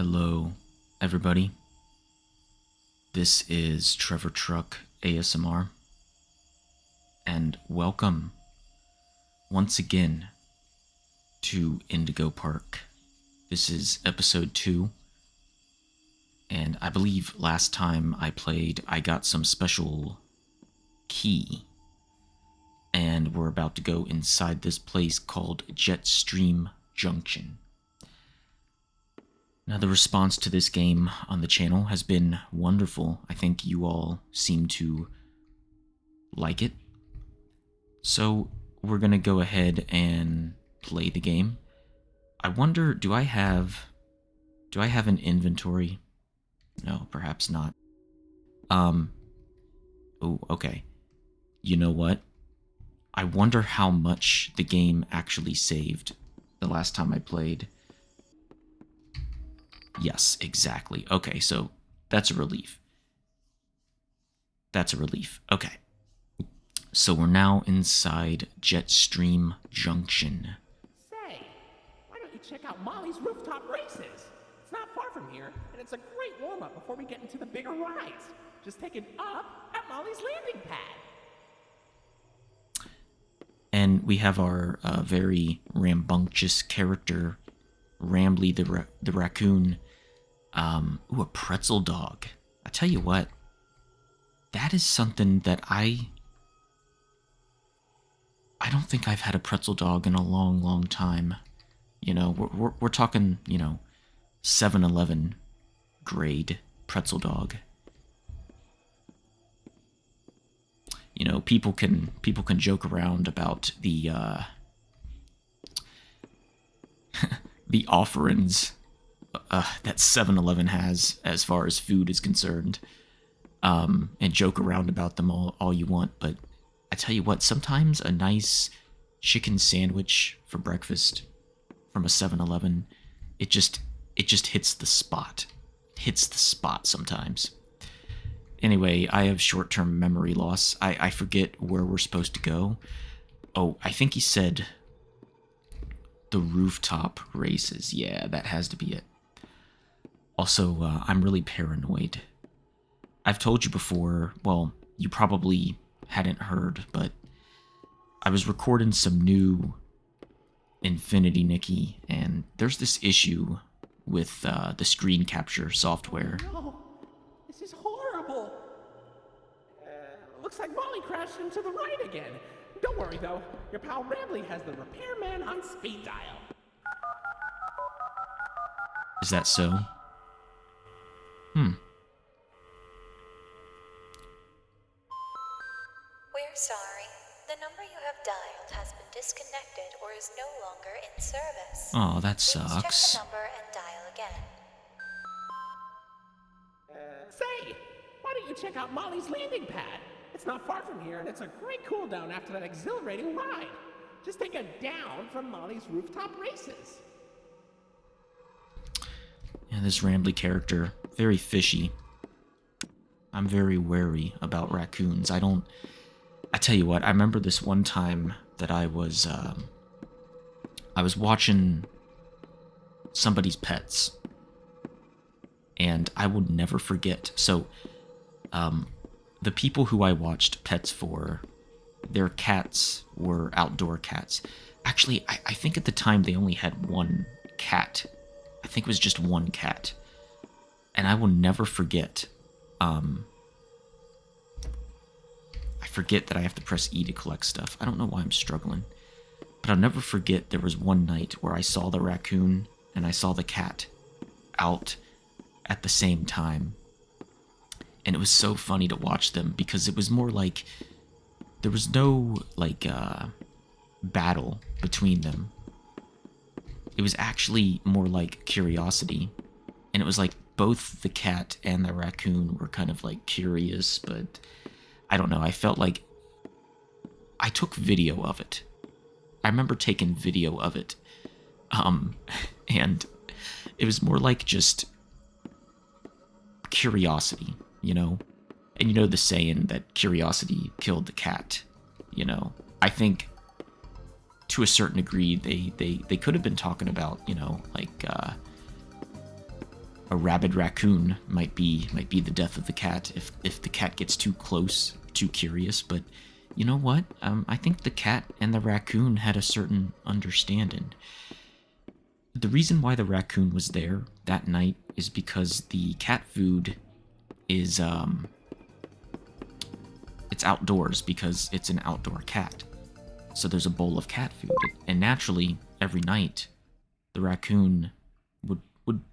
Hello, everybody. This is Trevor Truck ASMR, and welcome once again to Indigo Park. This is episode 2, and I believe last time I played, I got some special key, and we're about to go inside this place called Jetstream Junction. Now, the response to this game on the channel has been wonderful. I think you all seem to like it. So, we're going to go ahead and play the game. I wonder, do I have an inventory? No, perhaps not. Oh, okay. You know what? I wonder how much the game actually saved the last time I played. Yes, exactly. Okay, so that's a relief. That's a relief. Okay. So we're now inside Jetstream Junction. Say, why don't you check out Molly's rooftop races? It's not far from here, and it's a great warm-up before we get into the bigger rides. Just take it up at Molly's landing pad. And we have our very rambunctious character, Rambley the raccoon. Ooh, a pretzel dog. I tell you what, that is something that I don't think I've had a pretzel dog in a long, long time. You know, we're talking, 7-Eleven grade pretzel dog. You know, people can joke around about the the offerings that 7-Eleven has as far as food is concerned, and joke around about them all you want, but I tell you what, sometimes a nice chicken sandwich for breakfast from a 7-Eleven, it just hits the spot. Hits the spot sometimes. Anyway, I have short-term memory loss. I forget where we're supposed to go. Oh, I think he said the rooftop races. Yeah, that has to be it. Also, I'm really paranoid. I've told you before, well, you probably hadn't heard, but I was recording some new Infinity Nikki, and there's this issue with the screen capture software. No, this is horrible. Looks like Molly crashed into the ride again. Don't worry, though. Your pal Rambley has the repairman on speed dial. Is that so? We're sorry. The number you have dialed has been disconnected or is no longer in service. Oh, that Please sucks. check the number and dial again. Say, why don't you check out Molly's landing pad? It's not far from here, and it's a great cool down after that exhilarating ride. Just take a down from Molly's rooftop races. Yeah, this Rambley character, very fishy. I'm very wary about raccoons. I tell you what, I remember this one time that I was watching somebody's pets, and I will never forget. So, the people who I watched pets for, their cats were outdoor cats. Actually, I think at the time they only had one cat. I think it was just one cat. And I will never forget, I forget that I have to press E to collect stuff. I don't know why I'm struggling. But I'll never forget there was one night where I saw the raccoon and I saw the cat out at the same time. And it was so funny to watch them because it was more like there was no battle between them. It was actually more like curiosity. And it was like both the cat and the raccoon were kind of like curious, but I don't know. I felt like I took video of it. I remember taking video of it. And it was more like just curiosity, you know? And you know the saying that curiosity killed the cat, you know? I think to a certain degree they could have been talking about, you know, like a rabid raccoon might be the death of the cat if the cat gets too close, too curious. But you know what? I think the cat and the raccoon had a certain understanding. The reason why the raccoon was there that night is because the cat food is it's outdoors because it's an outdoor cat. So there's a bowl of cat food, and naturally every night the raccoon would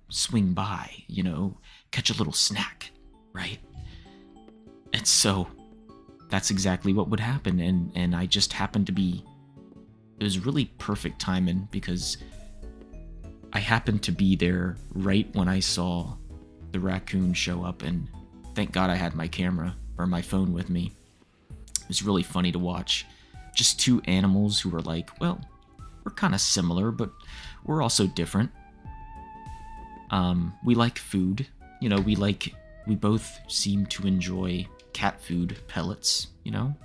swing by, you know, catch a little snack, right? And so that's exactly what would happen, and I just happened to be, it was really perfect timing because I happened to be there right when I saw the raccoon show up, and thank God I had my camera or my phone with me. It was really funny to watch. Just two animals who were like, well, we're kind of similar, but we're also different. We like food. You know, we both seem to enjoy cat food pellets, you know?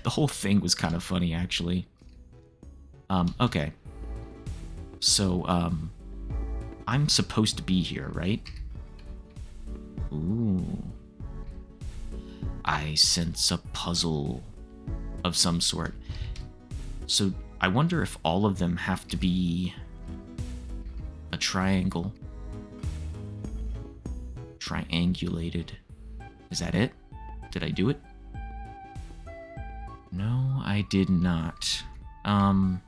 The whole thing was kind of funny, actually. Okay. So, I'm supposed to be here, right? Ooh. I sense a puzzle of some sort. So, I wonder if all of them have to be a triangle. Triangulated. Is that it? Did I do it? No, I did not. And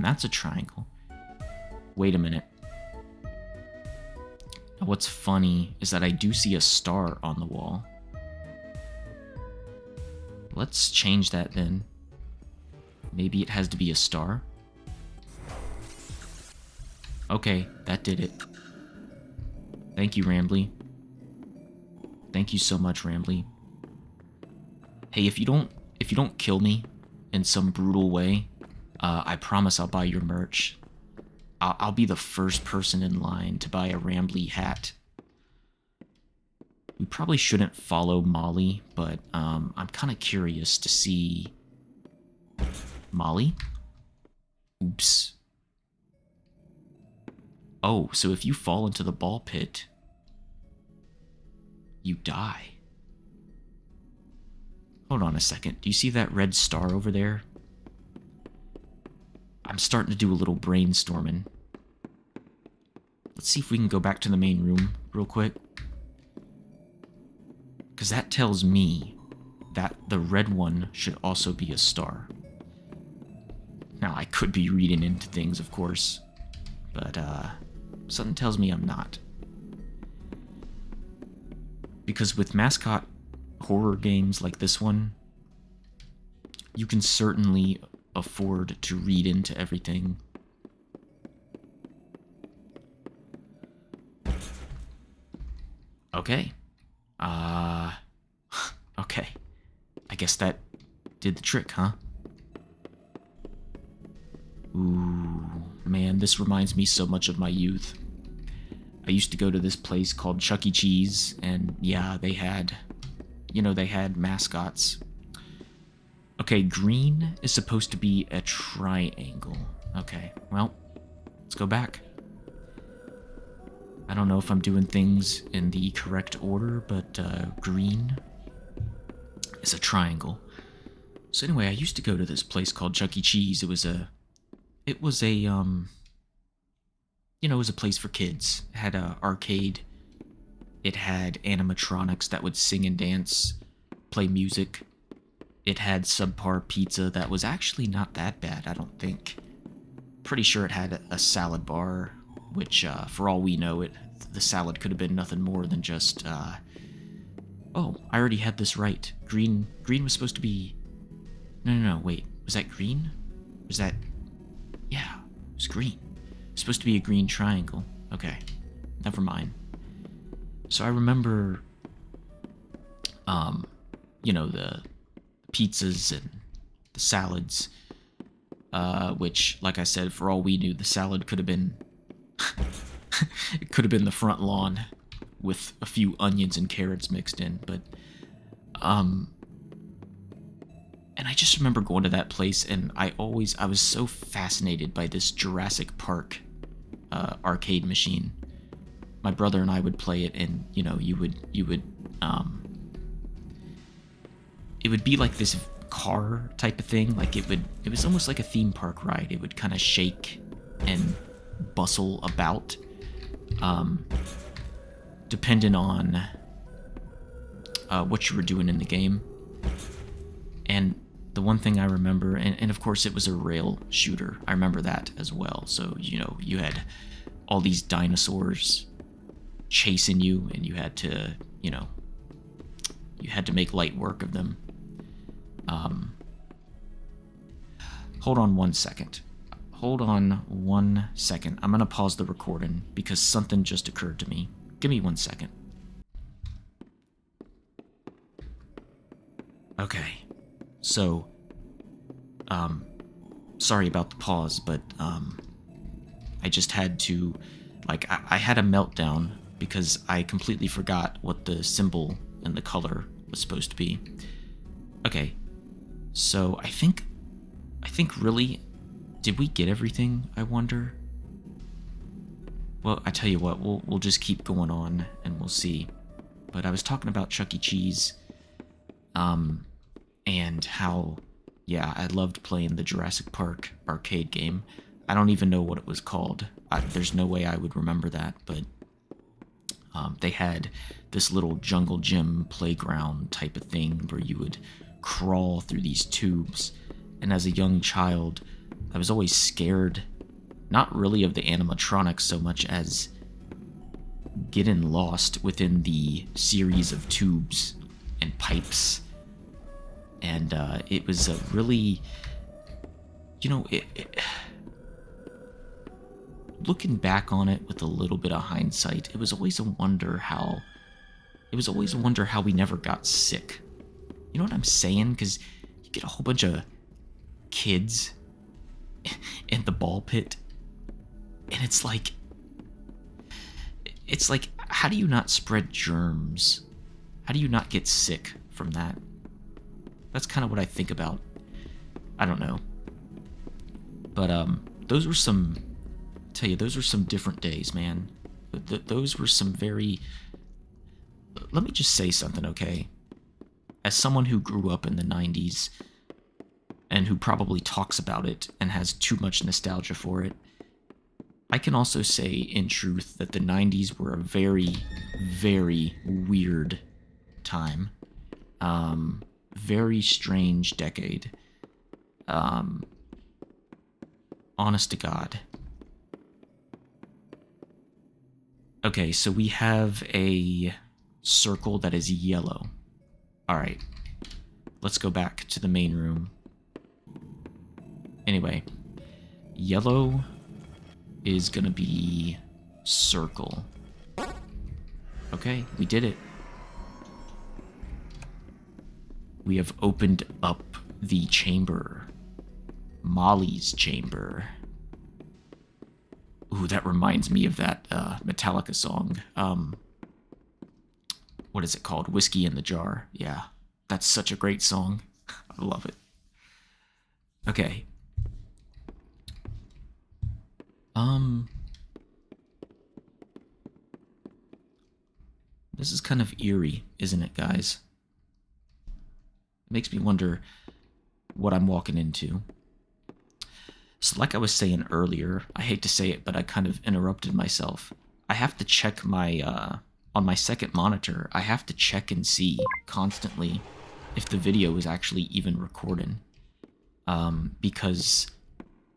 that's a triangle. Wait a minute. Now, what's funny is that I do see a star on the wall. Let's change that then. Maybe it has to be a star. Okay, that did it. Thank you, Rambley. Thank you so much, Rambley. Hey, if you don't kill me in some brutal way, I promise I'll buy your merch. I'll be the first person in line to buy a Rambley hat. We probably shouldn't follow Molly, but I'm kind of curious to see... Molly? Oops. Oh, so if you fall into the ball pit, you die. Hold on a second. Do you see that red star over there? I'm starting to do a little brainstorming. Let's see if we can go back to the main room real quick. Because that tells me that the red one should also be a star. Now, I could be reading into things, of course. But, something tells me I'm not. Because with mascot horror games like this one, you can certainly afford to read into everything. Okay. Okay. I guess that did the trick, huh? Ooh, man, this reminds me so much of my youth. I used to go to this place called Chuck E. Cheese, and yeah, they had mascots. Okay, green is supposed to be a triangle. Okay, well, let's go back. I don't know if I'm doing things in the correct order, but green is a triangle. So anyway, I used to go to this place called Chuck E. Cheese. It was a place for kids. It had an arcade. It had animatronics that would sing and dance, play music. It had subpar pizza that was actually not that bad, I don't think. Pretty sure it had a salad bar, which, for all we know, the salad could have been nothing more than just, oh, I already had this right. Green was supposed to be... No, wait. Was that green? Was that... Yeah, it was green. It's supposed to be a green triangle. Okay, never mind. So I remember, the pizzas and the salads, which, like I said, for all we knew, the salad could have been... it could have been the front lawn with a few onions and carrots mixed in, but, And I just remember going to that place, and I was so fascinated by this Jurassic Park arcade machine. My brother and I would play it, and you would it would be like this car type of thing. Like it was almost like a theme park ride. It would kind of shake and bustle about, depending on what you were doing in the game. And the one thing I remember, and of course it was a rail shooter, I remember that as well. So, you had all these dinosaurs chasing you, and you had to make light work of them. Hold on 1 second. Hold on 1 second. I'm going to pause the recording because something just occurred to me. Give me 1 second. Okay. So, sorry about the pause, but, I just had to, I had a meltdown because I completely forgot what the symbol and the color was supposed to be. Okay. So, I think really, did we get everything, I wonder? Well, I tell you what, we'll just keep going on and we'll see. But I was talking about Chuck E. Cheese, and how, yeah, I loved playing the Jurassic Park arcade game. I don't even know what it was called. There's no way I would remember that, but they had this little jungle gym playground type of thing where you would crawl through these tubes. And as a young child, I was always scared, not really of the animatronics so much as getting lost within the series of tubes and pipes. And it was a really, looking back on it with a little bit of hindsight, it was always a wonder how we never got sick. You know what I'm saying? Because you get a whole bunch of kids in the ball pit, and it's like, how do you not spread germs? How do you not get sick from that? That's kind of what I think about. I don't know. But those were some different days, man. Those were some very... Let me just say something, okay? As someone who grew up in the 90s, and who probably talks about it and has too much nostalgia for it, I can also say, in truth, that the 90s were a very, very weird time. Very strange decade. Honest to God. Okay, so we have a circle that is yellow. Alright. Let's go back to the main room. Anyway. Yellow is gonna be circle. Okay, we did it. We have opened up the chamber. Molly's chamber. Ooh, that reminds me of that Metallica song. What is it called? Whiskey in the Jar. Yeah, that's such a great song. I love it. Okay. This is kind of eerie, isn't it, guys? It makes me wonder what I'm walking into. So like I was saying earlier, I hate to say it, but I kind of interrupted myself. I have to check my, on my second monitor, I have to check and see constantly if the video is actually even recording. Because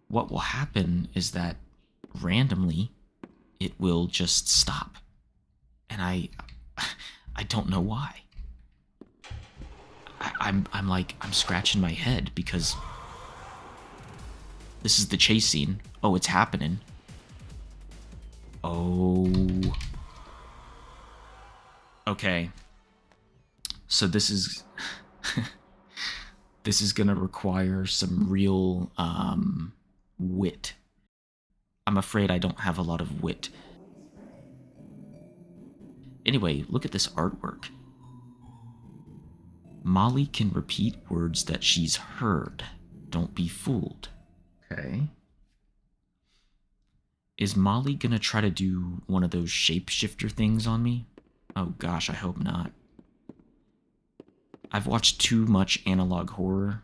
what will happen is that randomly it will just stop. And I don't know why. I'm scratching my head because this is the chase scene. Oh, it's happening. Oh. Okay. So this is this is gonna require some real wit. I'm afraid I don't have a lot of wit. Anyway, look at this artwork. Molly can repeat words that she's heard. Don't be fooled. Okay. Is Molly gonna try to do one of those shapeshifter things on me? Oh gosh, I hope not. I've watched too much analog horror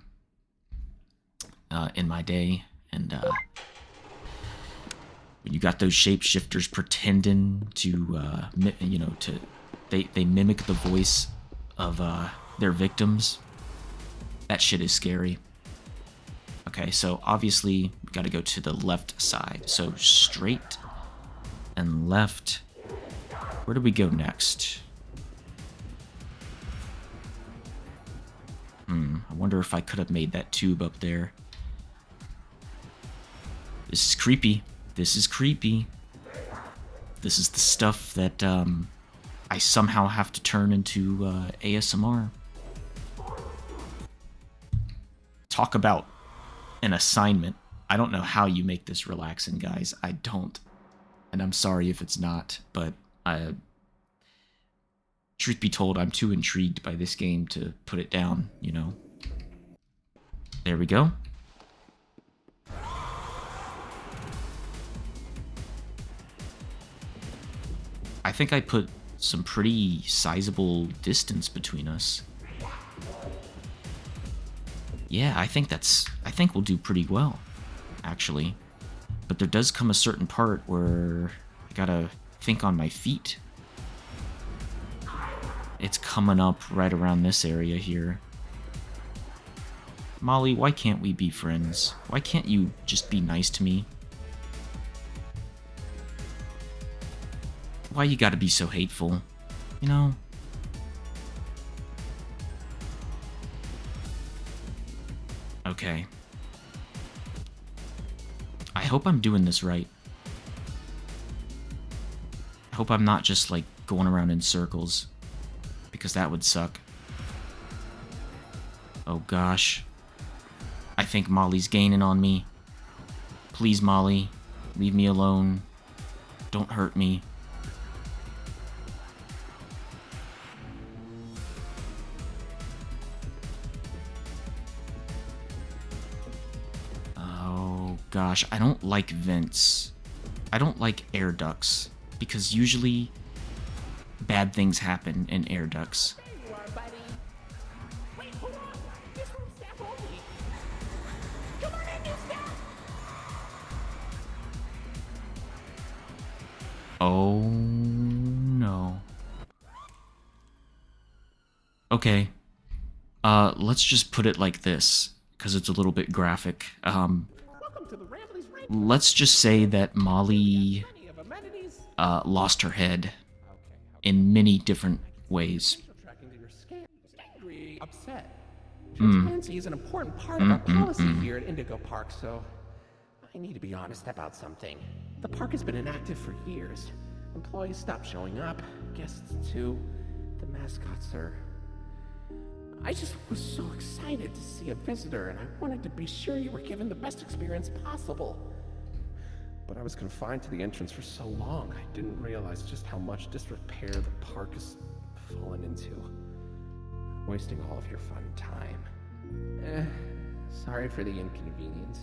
in my day, and when you got those shapeshifters pretending to, they mimic the voice of their victims. That shit is scary. Okay, so obviously we got to go to the left side. So straight and left. Where do we go next? I wonder if I could have made that tube up there. This is creepy. This is creepy. This is the stuff that I somehow have to turn into ASMR. Talk about an assignment. I don't know how you make this relaxing, guys. I don't. And I'm sorry if it's not, but truth be told, I'm too intrigued by this game to put it down, you know? There we go. I think I put some pretty sizable distance between us. Yeah, I think we'll do pretty well, actually. But there does come a certain part where I gotta think on my feet. It's coming up right around this area here. Molly, why can't we be friends? Why can't you just be nice to me? Why you gotta be so hateful? You know? Okay. I hope I'm doing this right. I hope I'm not just, like, going around in circles. Because that would suck. Oh gosh. I think Molly's gaining on me. Please, Molly. Leave me alone. Don't hurt me. Oh gosh, I don't like vents. I don't like air ducts. Because usually bad things happen in air ducts. There you are, buddy. Wait, hold on. This room's staff only. Come on in, new staff. Oh no. Okay. Let's just put it like this, because it's a little bit graphic. Welcome to the Rambley's Rain. Let's just say that Molly Plenty of amenities. lost her head in many different ways. Facial tracking to your scan. Angry, upset. Transparency is an important part of our policy here at Indigo Park, so I need to be honest about something. The park has been inactive for years. Employees stopped showing up, guests too. The mascots are... I just was so excited to see a visitor, and I wanted to be sure you were given the best experience possible. But I was confined to the entrance for so long, I didn't realize just how much disrepair the park has fallen into. Wasting all of your fun time. Sorry for the inconvenience.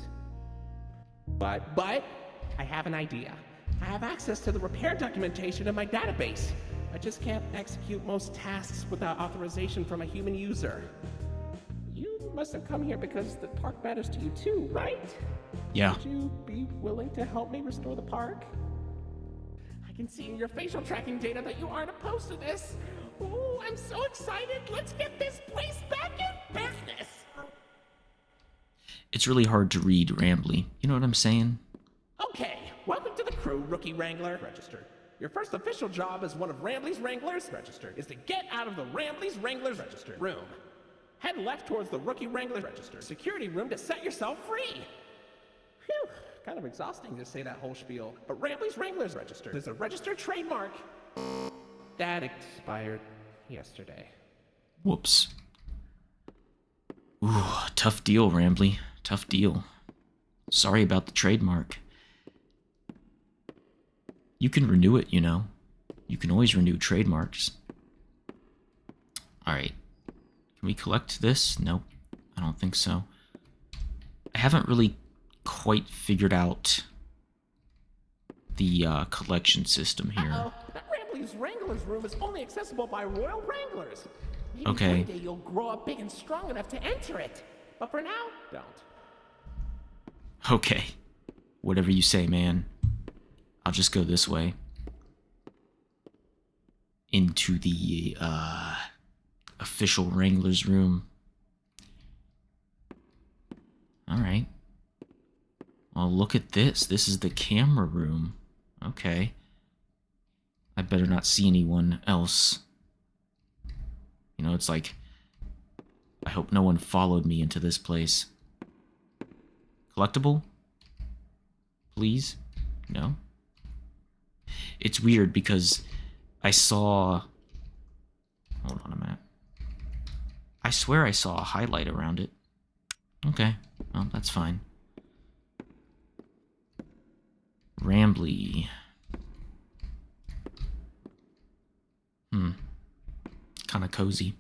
But, I have an idea. I have access to the repair documentation in my database. I just can't execute most tasks without authorization from a human user. You must have come here because the park matters to you too, right? Yeah. Would you be willing to help me restore the park? I can see in your facial tracking data that you aren't opposed to this. Ooh, I'm so excited. Let's get this place back in business. It's really hard to read Rambley. You know what I'm saying? Okay, welcome to the crew, Rookie Wrangler. Registered. Your first official job as one of Rambley's Wranglers, registered, is to get out of the Rambley's Wranglers, registered, room. Head left towards the Rookie Wrangler, registered, security room to set yourself free. Phew, kind of exhausting to say that whole spiel, but Rambley's Wranglers, registered, is a registered trademark. That expired yesterday. Whoops. Ooh, tough deal, Rambley. Tough deal. Sorry about the trademark. You can renew it, you know. You can always renew trademarks. Alright. Can Can we collect this? Nope. I don't think so. I haven't really quite figured out the collection system here. Uh-oh. That Rambley's Wrangler's room is only accessible by Royal Wranglers. Maybe Okay. one day you'll grow up big and strong enough to enter it. But for now, don't. Okay. Whatever you say, man. I'll just go this way. Into the official Wrangler's room. Alright. Well, look at this. This is the camera room. Okay. I better not see anyone else. You know, it's like, I hope no one followed me into this place. Collectible? Please? No? It's weird because I saw... Hold on a minute. I swear I saw a highlight around it. Okay, well, that's fine. Rambley. Kind of cozy.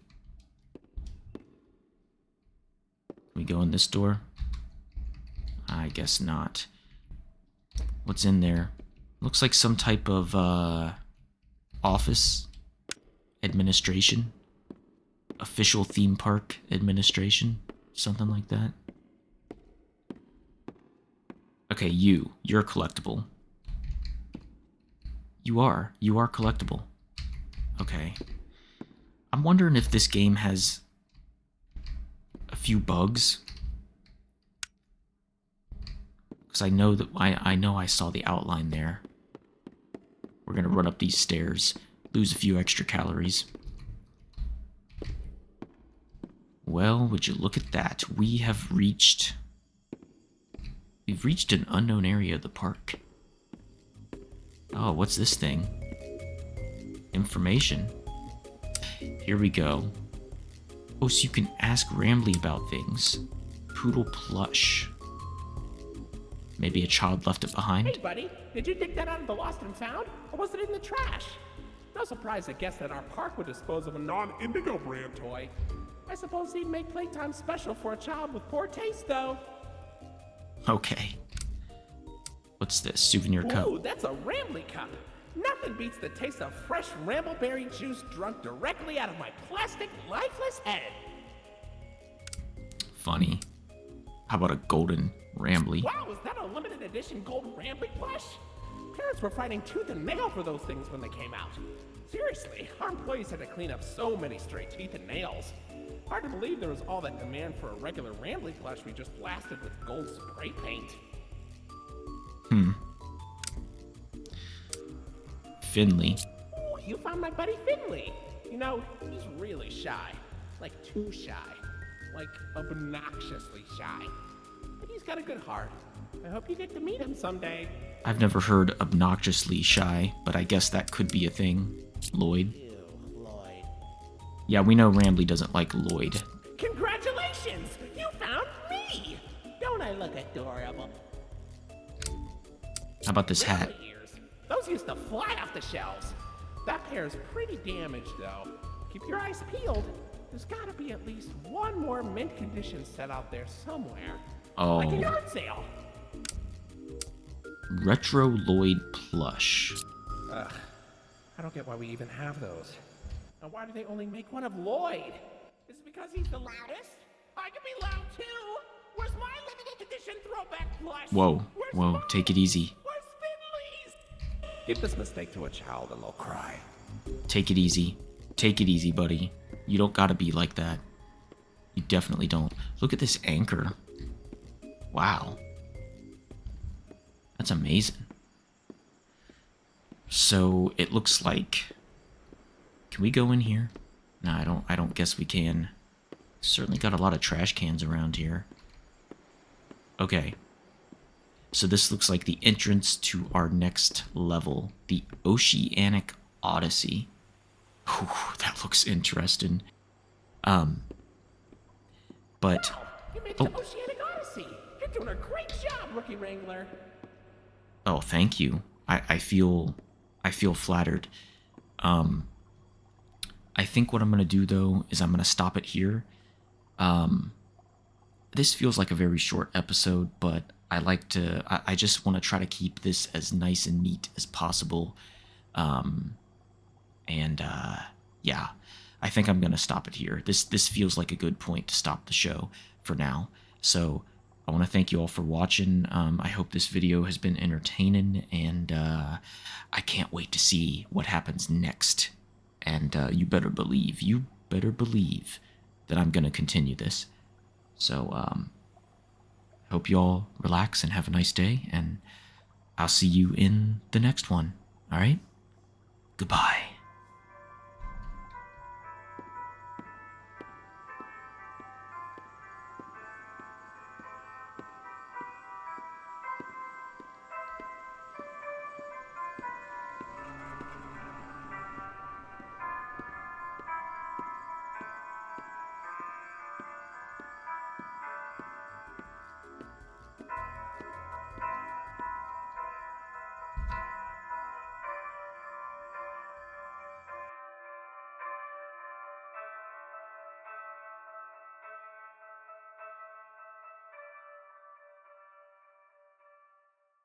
Can we go in this door? I guess not. What's in there? Looks like some type of office administration. Official theme park administration. Something like that. Okay, you're collectible. You are collectible. Okay. I'm wondering if this game has a few bugs. Because I know that I know I saw the outline there. We're gonna run up these stairs, lose a few extra calories. Well, would you look at that? We've reached an unknown area of the park. Oh, what's this thing? Information. Here we go. Oh, so you can ask Rambley about things. Poodle plush. Maybe a child left it behind? Hey, buddy, did you dig that out of the lost and found? Or was it in the trash? No surprise to guess that our park would dispose of a non-Indigo brand toy. I suppose he'd make playtime special for a child with poor taste, though. Okay. What's this? Souvenir cup. Ooh, that's a Rambley cup. Nothing beats the taste of fresh Rambleberry juice drunk directly out of my plastic, lifeless head. Funny. How about a golden Rambley? Wow, is that a limited edition gold Rambley plush? Parents were fighting tooth and nail for those things when they came out. Seriously, our employees had to clean up so many stray teeth and nails. Hard to believe there was all that demand for a regular Rambley plush we just blasted with gold spray paint. Finley. Ooh, you found my buddy Finley. You know, he's really shy. Like too shy. Like obnoxiously shy. But he's got a good heart. I hope you get to meet him someday. I've never heard obnoxiously shy, but I guess that could be a thing. Lloyd. Ew, Lloyd. Yeah, we know Rambley doesn't like Lloyd. Congratulations! You found me! Don't I look adorable? How about this hat? Rambley ears. Those used to fly off the shelves. That pair's pretty damaged, though. Keep your eyes peeled. There's gotta be at least one more mint condition set out there somewhere. Oh. Like a yard sale. Retro Lloyd plush. Ugh. I don't get why we even have those. And why do they only make one of Lloyd? Is it because he's the loudest? I can be loud too! Where's my limited edition throwback plush? Whoa, Where's whoa, mine? take it easy. Where's Finley's? Give this mistake to a child and they'll cry. Take it easy. Take it easy, buddy. You don't gotta be like that. You definitely don't. Look at this anchor. Wow. That's amazing. So it looks like... Can we go in here? No, I don't guess we can. Certainly got a lot of trash cans around here. Okay. So this looks like the entrance to our next level. The Oceanic Odyssey. Ooh, that looks interesting. But... You made the Oceanic Odyssey! You're doing a great job, Rookie Wrangler! Oh, thank you. I feel flattered. I think what I'm going to do, though, is I'm going to stop it here. This feels like a very short episode, but I just want to try to keep this as nice and neat as possible. Yeah, I think I'm going to stop it here. This feels like a good point to stop the show for now. So I want to thank you all for watching. I hope this video has been entertaining, and I can't wait to see what happens next. And you better believe that I'm going to continue this. So, hope you all relax and have a nice day, and I'll see you in the next one. All right? Goodbye.